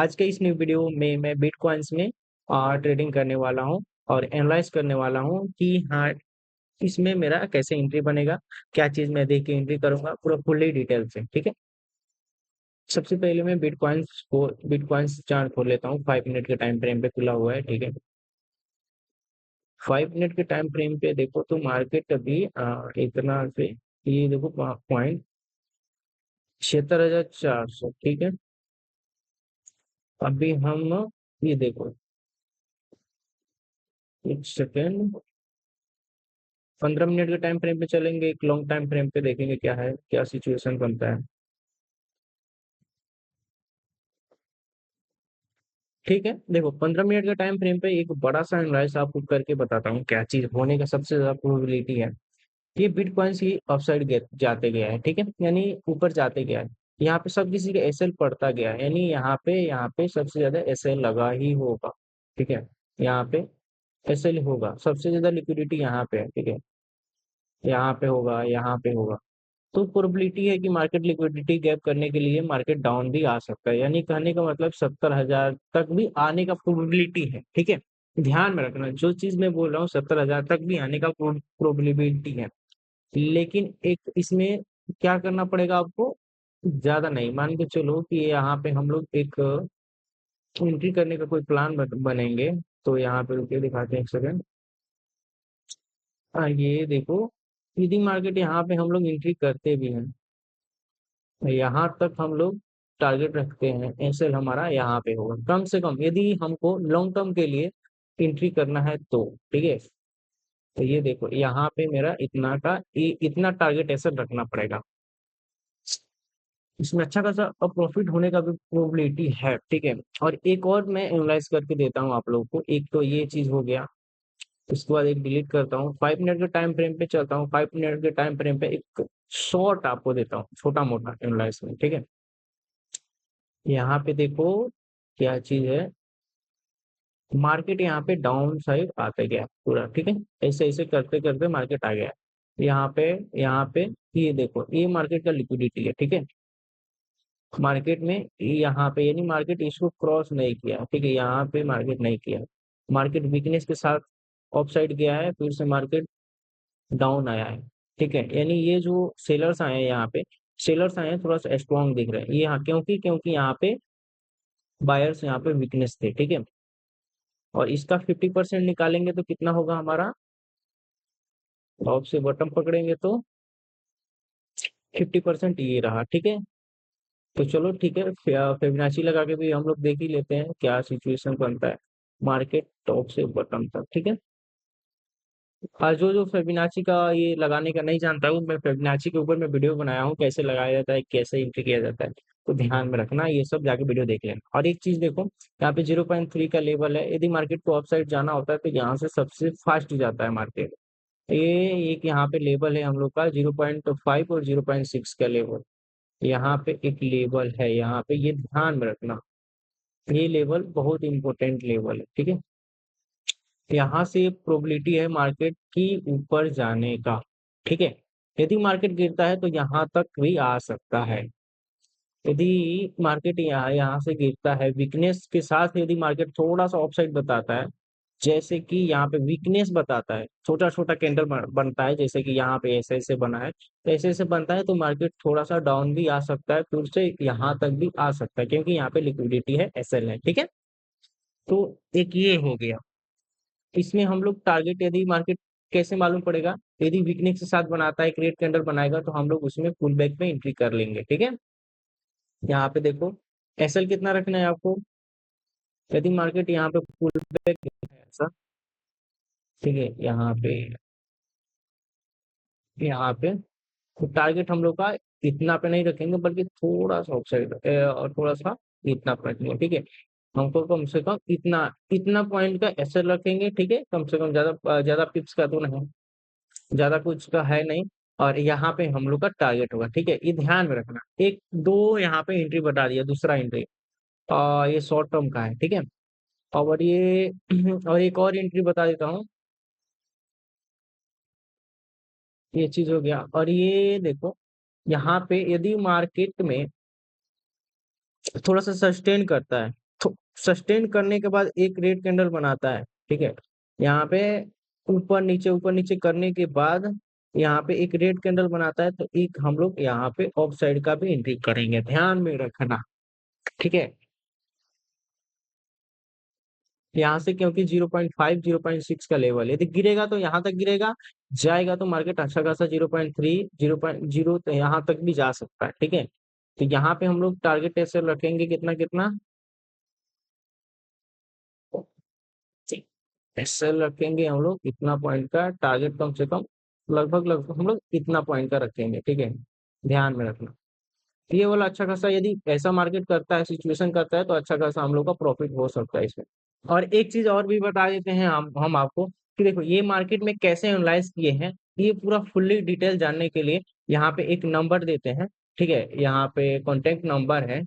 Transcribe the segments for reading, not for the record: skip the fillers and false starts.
आज के इस न्यू वीडियो में मैं बिटकॉइंस में ट्रेडिंग करने वाला हूँ और एनालाइज करने वाला हूँ कि हाँ, इसमें मेरा कैसे एंट्री बनेगा, क्या चीज़ मैं देख के एंट्री करूँगा, पूरा फुल्ली डिटेल से, ठीक है? सबसे पहले मैं बिटकॉइंस चार्ट खोल लेता हूँ, 5 मिनट के टाइम फ्रेम पे खुला हुआ है, ठीक है? 5 मिनट के टाइम फ्रेम पे देखो तो मार्केट अभी इतना से ये देखो पॉइंट 76,400, ठीक है? अभी हम ये देखो, एक सेकेंड, 15 मिनट के टाइम फ्रेम पे चलेंगे, एक लॉन्ग टाइम फ्रेम पे देखेंगे क्या है, क्या सिचुएशन बनता है। ठीक है, देखो 15 मिनट के टाइम फ्रेम पे एक बड़ा सा एनालाइज आपको करके बताता हूँ क्या चीज होने का सबसे ज्यादा प्रोबेबिलिटी है। ये बिटकॉइन ही अपसाइड जाते गया है, ठीक है, यानी ऊपर जाते गया है। यहाँ पे सब किसी का एसएल पड़ता गया है, यानी यहाँ पे सबसे ज्यादा एसएल लगा ही होगा, ठीक है? यहाँ पे एसएल होगा, सबसे ज्यादा लिक्विडिटी यहाँ पे है, ठीक है? यहाँ पे होगा, यहाँ पे होगा। तो प्रोबेबिलिटी है कि मार्केट लिक्विडिटी गैप करने के लिए मार्केट डाउन भी आ सकता है, यानी कहने का मतलब 70,000 तक भी आने का प्रोबेबिलिटी है, ठीक है? ध्यान में रखना, जो चीज मैं बोल रहा हूँ 70,000 तक भी आने का प्रोबेबिलिटी है। लेकिन एक इसमें क्या करना पड़ेगा आपको, ज्यादा नहीं, मान के चलो कि यहाँ पे हम लोग एक एंट्री करने का कोई प्लान बनेंगे। तो यहाँ पे रुके दिखाते हैं, एक सेकंड। ये देखो, यदि मार्केट यहाँ पे हम लोग एंट्री करते भी हैं, यहाँ तक हम लोग टारगेट रखते हैं, एसएल हमारा यहाँ पे होगा कम से कम, यदि हमको लॉन्ग टर्म के लिए एंट्री करना है तो, ठीक है? तो ये देखो, यहाँ पे मेरा इतना टारगेट एसएल रखना पड़ेगा। इसमें अच्छा खासा प्रॉफिट होने का भी प्रोबेबिलिटी है, ठीक है? और एक और मैं एनालाइज करके देता हूँ आप लोगों को। एक तो ये चीज हो गया, उसके बाद एक डिलीट करता हूँ, 5 मिनट के टाइम फ्रेम पे चलता हूँ। 5 मिनट के टाइम फ्रेम पे एक शॉर्ट आपको देता हूँ, छोटा मोटा एनालाइज में, ठीक है? यहाँ पे देखो क्या चीज है, मार्केट यहाँ पे डाउन साइड आते गया पूरा, ठीक है? ऐसे ऐसे करते करते मार्केट आ गया यहाँ पे ये देखो, ये मार्केट का लिक्विडिटी है, ठीक है? मार्केट में यहाँ पे, यानी मार्केट इसको क्रॉस नहीं किया, ठीक है? यहाँ पे मार्केट नहीं किया, मार्केट वीकनेस के साथ ऑफ साइड गया है, फिर से मार्केट डाउन आया है, ठीक है? यानी ये जो सेलर्स आए हैं यहाँ पे, सेलर्स आए हैं थोड़ा सा स्ट्रॉन्ग दिख रहे हैं ये, यहाँ क्योंकि क्योंकि यहाँ पे बायर्स यहाँ पे वीकनेस थे, ठीक है? और इसका 50% निकालेंगे तो कितना होगा हमारा, टॉप से बॉटम पकड़ेंगे तो 50% ये रहा, ठीक है? तो चलो ठीक है, फिबोनाची लगा के भी हम लोग देख ही लेते हैं क्या सिचुएशन बनता है मार्केट टॉप से बॉटम तक, ठीक है? जो जो फिबोनाची का ये लगाने का नहीं जानता हूँ, मैं फिबोनाची के ऊपर मैं वीडियो बनाया हूँ, कैसे लगाया जाता है, कैसे एंट्री किया जाता है। तो ध्यान में रखना, ये सब जाके वीडियो देख लेना। और एक चीज देखो, यहाँ पे 0.3 का लेवल है, यदि मार्केट को अपसाइड जाना होता है तो यहाँ से सबसे फास्ट जाता है मार्केट। ये एक यहाँ पे लेवल है हम लोग का 0.5 और 0.6 का लेवल, यहाँ पे एक लेवल है, यहाँ पे ये ध्यान में रखना। ये लेवल बहुत इंपॉर्टेंट लेवल है, ठीक है? यहाँ से प्रोबेबिलिटी है मार्केट की ऊपर जाने का, ठीक है? यदि मार्केट गिरता है तो यहाँ तक भी आ सकता है। यदि मार्केट यहाँ यहाँ से गिरता है वीकनेस के साथ, यदि मार्केट थोड़ा सा ऑफसाइड बताता है, जैसे कि यहाँ पे वीकनेस बताता है, छोटा छोटा कैंडल बनता है, जैसे कि यहाँ पे ऐसे ऐसे बना है, तो ऐसे ऐसे बनता है तो मार्केट थोड़ा सा डाउन भी आ सकता है, फिर से यहाँ तक भी आ सकता है, क्योंकि यहाँ पे लिक्विडिटी है, एसएल है, ठीक है? तो एक ये हो गया। इसमें हम लोग टारगेट, यदि मार्केट कैसे मालूम पड़ेगा, यदि वीकनेस के साथ बनाता है, क्रिएट कैंडल बनाएगा, तो हम लोग उसमें पुल बैक में एंट्री कर लेंगे, ठीक है? यहाँ पे देखो, एसएल कितना रखना है आपको, यदि मार्केट यहाँ पे पुल बैक है ऐसा, ठीक है? यहाँ पे तो टारगेट हम लोग का इतना पे नहीं रखेंगे, बल्कि थोड़ा सा ऑफसाइड और थोड़ा सा इतना पे रखेंगे, ठीक है? हमको कम से कम इतना इतना पॉइंट का एसएल रखेंगे, ठीक है? कम से कम, ज्यादा ज्यादा पिप्स का तो नहीं, ज्यादा कुछ का है नहीं। और यहाँ पे हम लोग का टारगेट होगा, ठीक है? ये ध्यान में रखना। एक दो यहाँ पे एंट्री बता दिया, दूसरा एंट्री ये शॉर्ट टर्म का है, ठीक है? और ये और एक और एंट्री बता देता हूँ, ये चीज हो गया। और ये देखो, यहाँ पे यदि मार्केट में थोड़ा सा सस्टेन करता है, सस्टेन करने के बाद एक रेड कैंडल बनाता है, ठीक है। यहाँ पे ऊपर नीचे करने के बाद यहाँ पे एक रेड कैंडल बनाता है, तो एक हम लोग यहाँ पे ऑफ साइड का भी एंट्री करेंगे, ध्यान में रखना, ठीक है। यहाँ से क्योंकि 0.5 0.6 का लेवल है, यदि गिरेगा तो यहाँ तक गिरेगा, जाएगा तो मार्केट अच्छा खासा 0.3 0.0 तो यहाँ तक भी जा सकता है, ठीक है। तो यहाँ पे हम लोग टारगेट ऐसे रखेंगे कितना कितना, ऐसे रखेंगे हम लोग इतना पॉइंट का टारगेट, कम से कम लगभग लगभग हम लोग इतना पॉइंट का रखेंगे, ठीक है। ध्यान में रखना, ये वाला अच्छा खासा यदि ऐसा मार्केट करता है, सिचुएशन करता है, तो अच्छा खासा हम लोग का प्रॉफिट हो सकता है इसमें। और एक चीज और भी बता देते हैं हम आपको कि देखो ये मार्केट में कैसे एनालाइज किए हैं, ये पूरा फुल्ली डिटेल जानने के लिए यहाँ पे एक नंबर देते हैं, ठीक है। यहाँ पे कॉन्टेक्ट नंबर है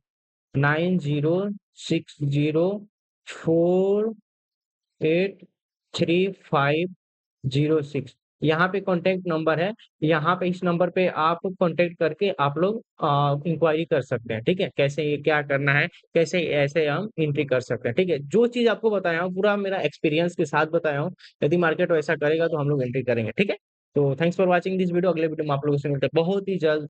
9060483506। यहाँ पे कॉन्टेक्ट नंबर है, यहाँ पे इस नंबर पे आप कॉन्टेक्ट करके आप लोग इंक्वायरी कर सकते हैं, ठीक है। कैसे ये क्या करना है, कैसे ऐसे हम एंट्री कर सकते हैं, ठीक है। जो चीज आपको बताया हूँ पूरा मेरा एक्सपीरियंस के साथ बताया हूँ, यदि मार्केट वैसा करेगा तो हम लोग एंट्री करेंगे, ठीक है। तो thanks for watching this video, अगले वीडियो में आप लोगों से मिलते हैं बहुत ही जल्द।